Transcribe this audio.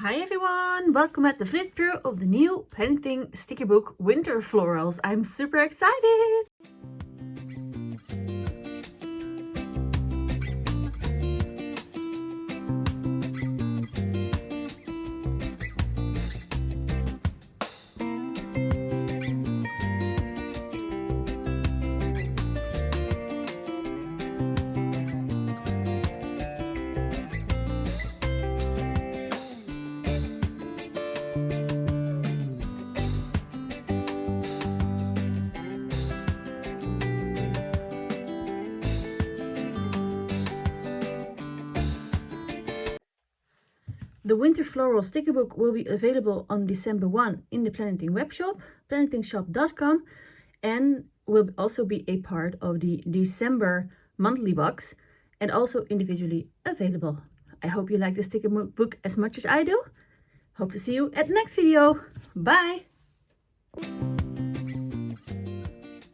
Hi everyone! Welcome at the flip through of the new Planything sticker book Winter Florals. I'm super excited! The Winter Floral sticker book will be available on December 1 in the Planything webshop, planythingshop.com, and will also be a part of the December monthly box and also individually available. I hope you like the sticker book as much as I do. Hope to see you at the next video. Bye!